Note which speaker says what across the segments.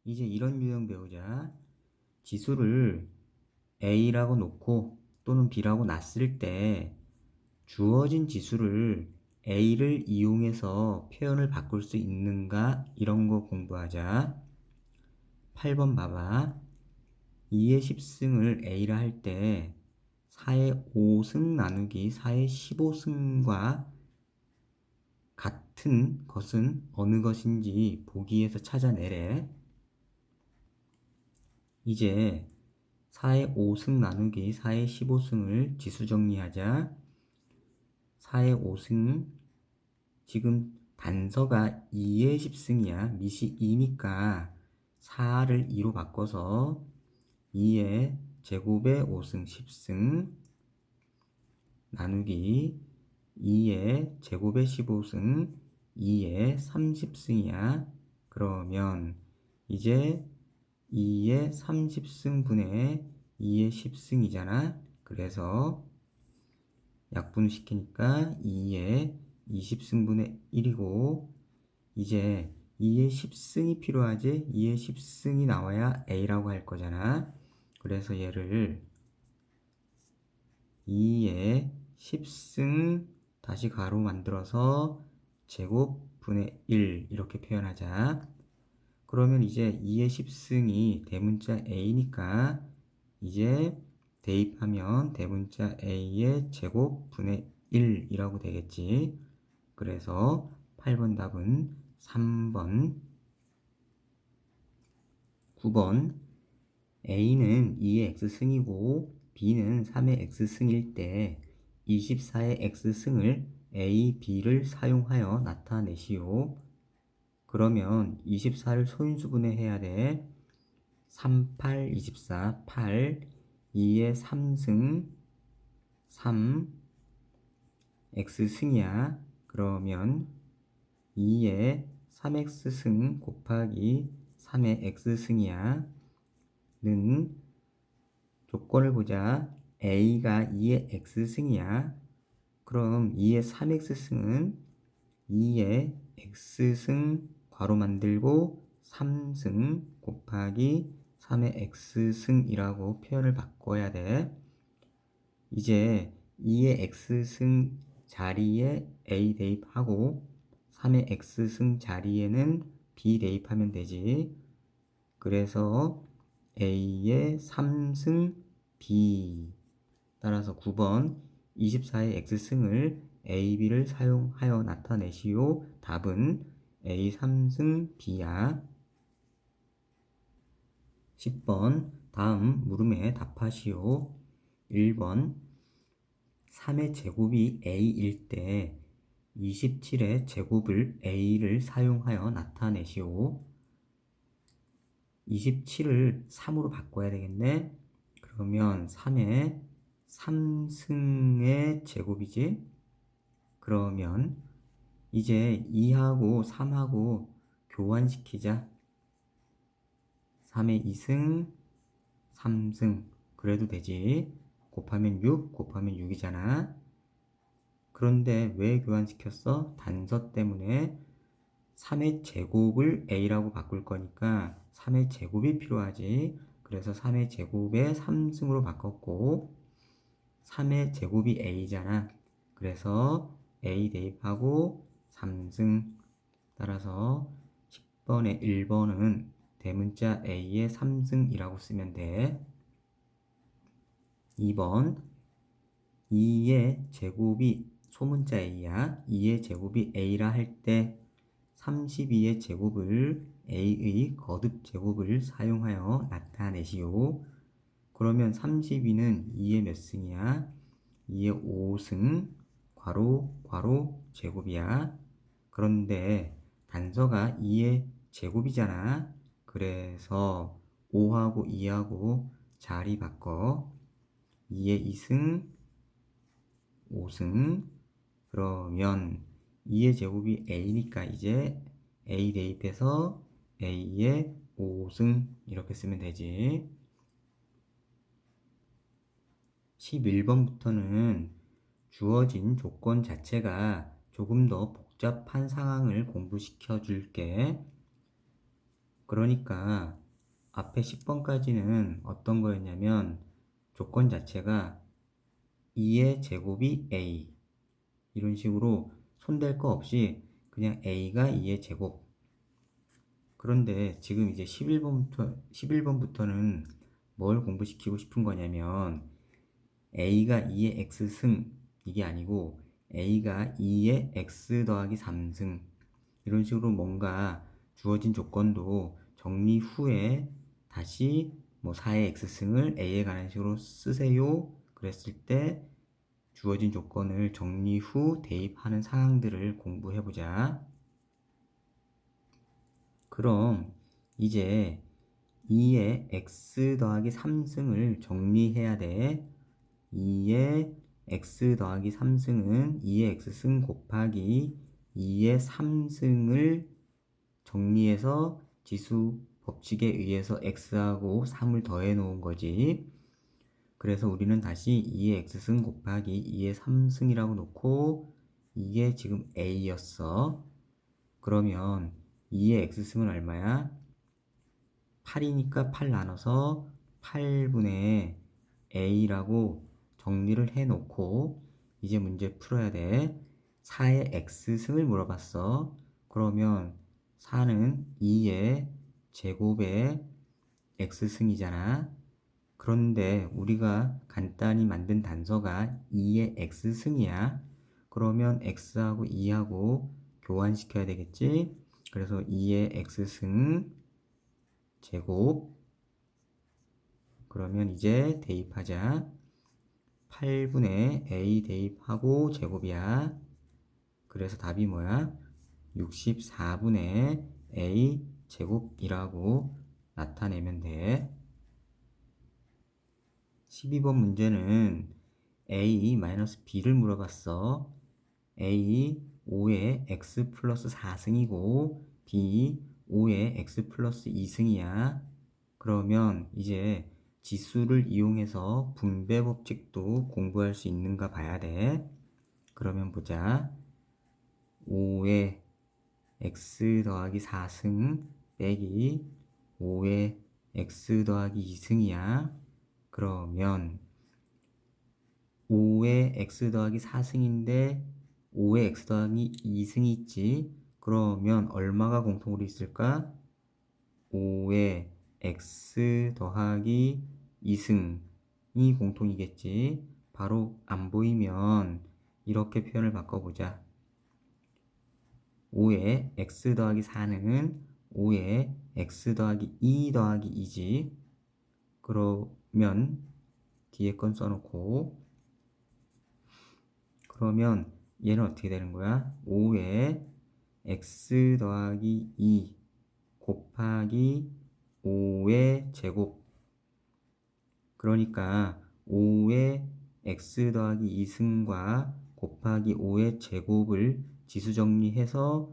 Speaker 1: 이제 이런 유형 배우자. 지수를 A라고 놓고 또는 B라고 놨을 때 주어진 지수를 A를 이용해서 표현을 바꿀 수 있는가? 이런 거 공부하자. 8번 봐봐. 2의 10승을 A라 할 때 4의 5승 나누기 4의 15승과 같은 것은 어느 것인지 보기에서 찾아내래. 이제 4의 5승 나누기 4의 15승을 지수 정리하자. 4의 5승, 지금 단서가 2의 10승이야. 밑이 2니까 4를 2로 바꿔서 2의 제곱의 5승 10승 나누기 2의 제곱의 15승 2의 30승이야. 그러면 이제 2의 30승분의 2의 10승이잖아. 그래서 약분시키니까 2의 20승분의 1이고 이제 2의 10승이 필요하지. 2의 10승이 나와야 A라고 할 거잖아. 그래서 얘를 2의 10승 다시 가로 만들어서 제곱분의 1 이렇게 표현하자. 그러면 이제 2의 10승이 대문자 A니까 이제 대입하면 대문자 A의 제곱분의 1이라고 되겠지. 그래서 8번 답은 3번. 9번 A는 2의 X승이고 B는 3의 X승일 때 24의 X승을 A, B를 사용하여 나타내시오. 그러면 24를 소인수분해 해야 돼. 3, 8, 24, 8, 2의 3승, 3, X승이야. 그러면 2의 3X승 곱하기 3의 X승이야. 는 조건을 보자. A가 2의 X승이야. 그럼 2의 3X승은 2의 X승 괄호 만들고 3승 곱하기 3의 X승이라고 표현을 바꿔야 돼. 이제 2의 X승 자리에 A 대입하고 3의 X승 자리에는 B 대입하면 되지. 그래서 A의 3승 B. 따라서 9번 24의 X승을 A, B를 사용하여 나타내시오. 답은 A 3승 B야. 10번 다음 물음에 답하시오. 1번 3의 제곱이 A일 때 27의 제곱을 A를 사용하여 나타내시오. 27을 3으로 바꿔야 되겠네. 그러면 3의 3승의 제곱이지. 그러면 이제 2하고 3하고 교환시키자. 3의 2승, 3승 그래도 되지. 곱하면 6, 곱하면 6이잖아. 그런데 왜 교환시켰어? 단서 때문에 3의 제곱을 A라고 바꿀 거니까 3의 제곱이 필요하지. 그래서 3의 제곱에 3승으로 바꿨고 3의 제곱이 A잖아. 그래서 A 대입하고 3승. 따라서 10번에 1번은 대문자 A의 3승이라고 쓰면 돼. 2번 2의 제곱이 소문자 A야. 2의 제곱이 A라 할 때 32의 제곱을 A의 거듭 제곱을 사용하여 나타내시오. 그러면 32는 2의 몇 승이야? 2의 5승 괄호 괄호 제곱이야. 그런데 단서가 2의 제곱이잖아. 그래서 5하고 2하고 자리 바꿔. 2의 2승 5승. 그러면 2의 제곱이 A니까 이제 A 대입해서 A의 5승 이렇게 쓰면 되지. 11번부터는 주어진 조건 자체가 조금 더 복잡한 상황을 공부시켜 줄게. 그러니까 앞에 10번까지는 어떤 거였냐면 조건 자체가 2의 제곱이 A 이런 식으로 손댈 거 없이 그냥 A가 2의 제곱. 그런데 지금 이제 11번부터는 뭘 공부시키고 싶은 거냐면 A가 2의 X승 이게 아니고 A가 2의 X 더하기 3승 이런 식으로 뭔가 주어진 조건도 정리 후에 다시 뭐 4의 X승을 A에 관한 식으로 쓰세요 그랬을 때 주어진 조건을 정리 후 대입하는 사항들을 공부해보자. 그럼 이제 2의 x 더하기 3승을 정리해야 돼. 2의 x 더하기 3승은 2의 x승 곱하기 2의 3승을 정리해서 지수 법칙에 의해서 x하고 3을 더해 놓은 거지. 그래서 우리는 다시 2의 x승 곱하기 2의 3승이라고 놓고 이게 지금 a였어. 그러면 2의 x승은 얼마야? 8이니까 8 나눠서 8분의 a라고 정리를 해 놓고 이제 문제 풀어야 돼. 4의 x승을 물어봤어. 그러면 4는 2의 제곱의 x승이잖아. 그런데 우리가 간단히 만든 단서가 2의 x승이야. 그러면 x하고 2하고 교환시켜야 되겠지? 그래서 2의 x승 제곱 그러면 이제 대입하자. 8분의 a 대입하고 제곱이야. 그래서 답이 뭐야? 64분의 a 제곱이라고 나타내면 돼. 12번 문제는 a-b를 물어봤어. a 5의 x 플러스 4승이고 b 5의 x 플러스 2승이야. 그러면 이제 지수를 이용해서 분배 법칙도 공부할 수 있는가 봐야 돼. 그러면 보자. 5의 x 더하기 4승 빼기 5의 x 더하기 2승이야. 그러면 5의 x 더하기 4승인데 5의 x 더하기 2승이 있지. 그러면 얼마가 공통으로 있을까? 5의 x 더하기 2승이 공통이겠지. 바로 안 보이면 이렇게 표현을 바꿔보자. 5의 x 더하기 4는 5의 x 더하기 2 더하기 2지. 그러면 뒤에 건 써놓고 그러면 얘는 어떻게 되는 거야? 5의 x 더하기 2 곱하기 5의 제곱 그러니까 5의 x 더하기 2승과 곱하기 5의 제곱을 지수 정리해서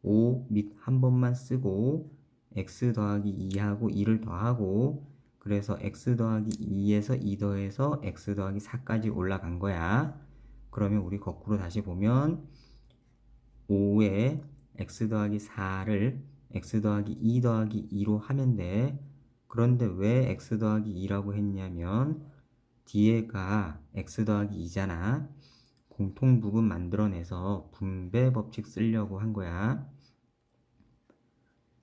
Speaker 1: 5 및 한 번만 쓰고 x 더하기 2하고 2를 더하고 그래서 x 더하기 2에서 2 더해서 x 더하기 4까지 올라간 거야. 그러면 우리 거꾸로 다시 보면 5의 x 더하기 4를 x 더하기 2 더하기 2로 하면 돼. 그런데 왜 x 더하기 2라고 했냐면 뒤에가 x 더하기 2잖아. 공통 부분 만들어내서 분배 법칙 쓰려고 한 거야.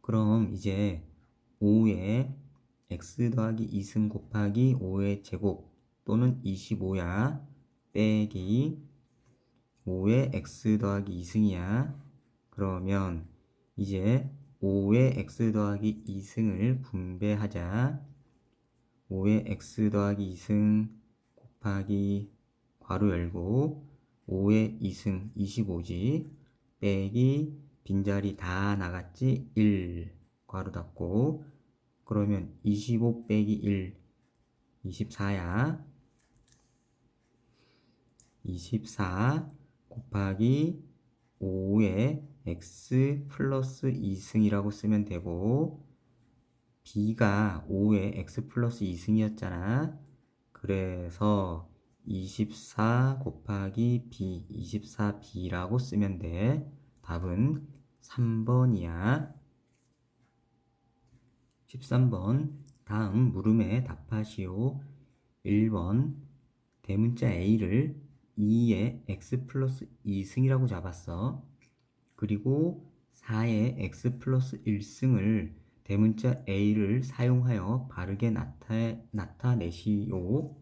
Speaker 1: 그럼 이제 5의 x 더하기 2승 곱하기 5의 제곱 또는 25야. 빼기 5의 x 더하기 2승이야. 그러면 이제 5의 x 더하기 2승을 분배하자. 5의 x 더하기 2승 곱하기 괄호 열고 5의 2승 25지 빼기 빈자리 다 나갔지 1 괄호 닫고 그러면 25 빼기 1 24야. 24 곱하기 5의 x 플러스 2승이라고 쓰면 되고 b가 5의 x 플러스 2승이었잖아. 그래서 24 곱하기 b 24b라고 쓰면 돼. 답은 3번이야. 13번 다음 물음에 답하시오. 1번 대문자 A를 2의 x 플러스 2승이라고 잡았어. 그리고 4의 x 플러스 1승을 대문자 A를 사용하여 바르게 나타내시오.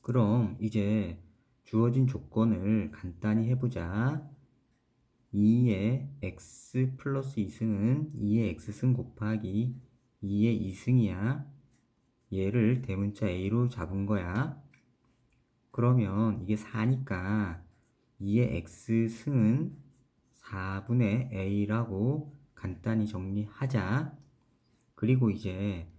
Speaker 1: 그럼 이제 주어진 조건을 간단히 해보자. 2의 x 플러스 2승은 2의 x승 곱하기 2의 2승이야. 얘를 대문자 A로 잡은 거야. 그러면 이게 4니까 2의 x승은 4분의 A라고 간단히 정리하자. 그리고 이제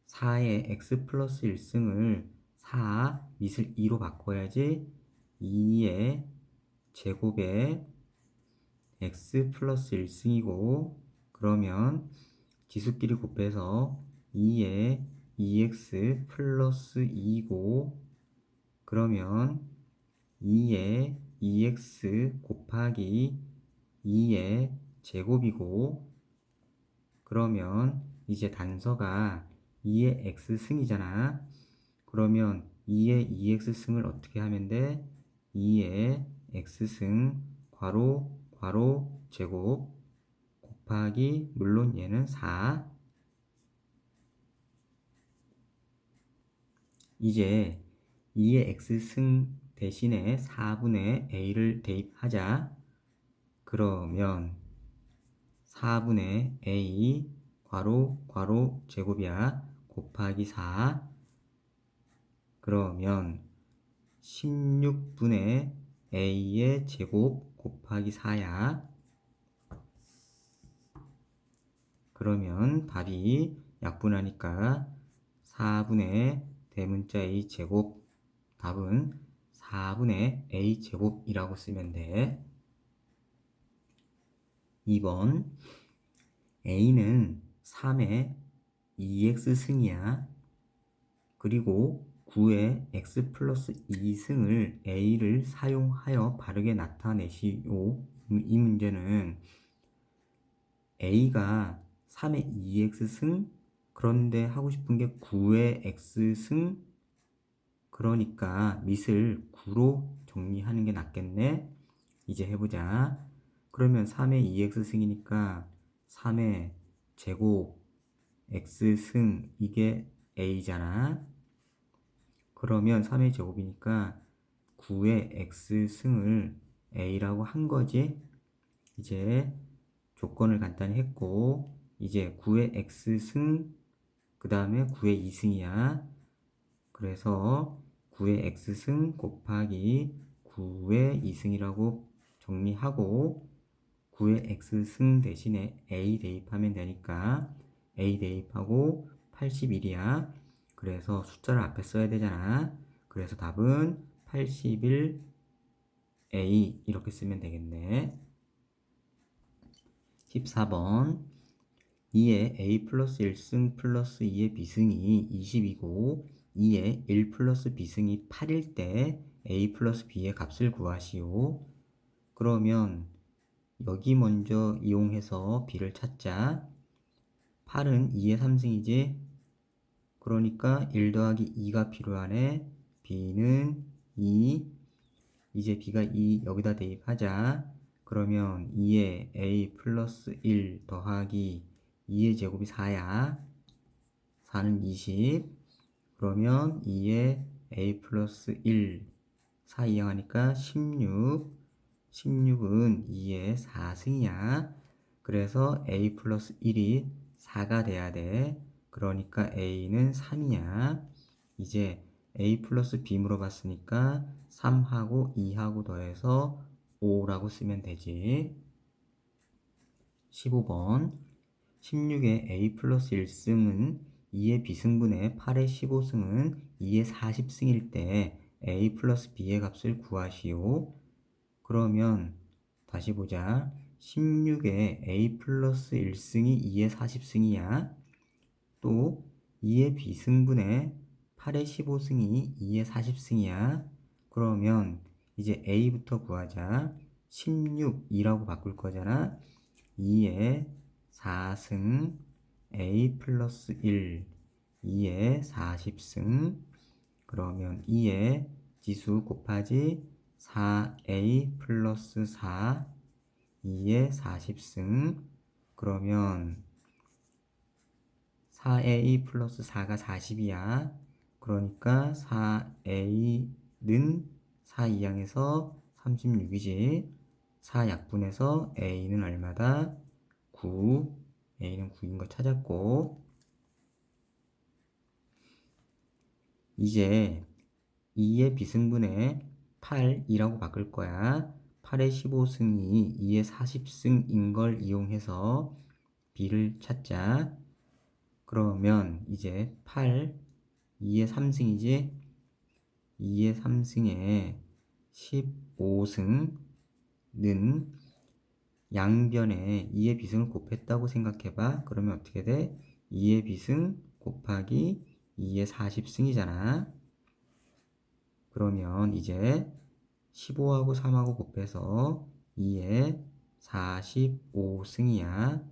Speaker 1: 4의 x 플러스 1승을 4 밑을 2로 바꿔야지 2의 제곱에 x 플러스 1승이고, 그러면 지수끼리 곱해서 2의 2x 플러스 2고, 그러면 2의 2x 곱하기 2의 제곱이고, 그러면 이제 단서가 2의 x승이잖아. 그러면 2의 2x승을 어떻게 하면 돼? 2의 x승 괄호 괄호 제곱 곱하기 물론 얘는 4. 이제 2의 x승 대신에 4분의 a를 대입하자. 그러면 4분의 a 괄호 괄호 제곱이야. 곱하기 4. 그러면 16분의 a의 제곱 곱하기 4야. 그러면 답이 약분하니까 4분의 대문자 a 제곱, 답은 4분의 a 제곱이라고 쓰면 돼. 2번 a는 3의 2x 승이야. 그리고 9의 x 플러스 2승을 a를 사용하여 바르게 나타내시오. 이 문제는 a가 3의 2x승, 그런데 하고 싶은 게 9의 x승, 그러니까 밑을 9로 정리하는 게 낫겠네. 이제 해보자. 그러면 3의 2x승이니까 3의 제곱 x승, 이게 a잖아. 그러면 3의 제곱이니까 9의 x승을 a라고 한 거지. 이제 조건을 간단히 했고, 이제 9의 x승, 그 다음에 9의 2승이야. 그래서 9의 x승 곱하기 9의 2승이라고 정리하고, 9의 x승 대신에 a 대입하면 되니까 a 대입하고 81이야. 그래서 숫자를 앞에 써야 되잖아. 그래서 답은 81a 이렇게 쓰면 되겠네. 14번 2의 a 플러스 1승 플러스 2의 b승이 20이고 2의 1 플러스 b승이 8일 때 a 플러스 b의 값을 구하시오. 그러면 여기 먼저 이용해서 b를 찾자. 8은 2의 3승이지. 그러니까 1 더하기 2가 필요하네. b는 2. 이제 b가 2 여기다 대입하자. 그러면 2의 a 플러스 1 더하기 2의 제곱이 4야. 4는 20. 그러면 2의 a 플러스 1 4 이항하니까 16. 16은 2의 4승이야. 그래서 a 플러스 1이 4가 돼야 돼. 그러니까 a는 3이야. 이제 a 플러스 b 물어봤으니까 3하고 2하고 더해서 5라고 쓰면 되지. 15번 16의 a 플러스 1승은 2의 b승분의 8의 15승은 2의 40승일 때 a 플러스 b의 값을 구하시오. 그러면 다시 보자. 16의 a 플러스 1승이 2의 40승이야. 또 2의 b승분의 8의 15승이 2의 40승이야. 그러면 이제 a부터 구하자. 16, 2라고 바꿀 거잖아. 2의 4승 A 플러스 1, 2의 40승. 그러면 2의 지수 곱하기 4A 플러스 4, 2의 40승. 그러면 4A 플러스 4가 40이야. 그러니까 4A는 4이항에서 36이지. 4약분해서 A는 얼마다? 9. A는 9인 거 찾았고, 이제 2의 비승분에 8이라고 바꿀 거야. 8의 15승이 2의 40승인 걸 이용해서 B를 찾자. 그러면 이제 8, 2의 3승이지? 2의 3승에 15승은 양변에 2의 비승을 곱했다고 생각해봐. 그러면 어떻게 돼? 2의 비승 곱하기 2의 40승이잖아. 그러면 이제 15하고 3하고 곱해서 2의 45승이야.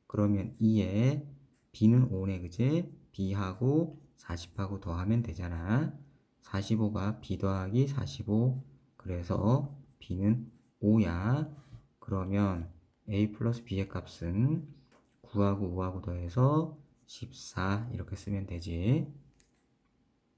Speaker 1: 그러면 2의 B는 5네, 그지? B하고 40하고 더하면 되잖아. 45가 B 더하기 45. 그래서 B는 5야. 그러면 A 플러스 B의 값은 9하고 5하고 더해서 14 이렇게 쓰면 되지.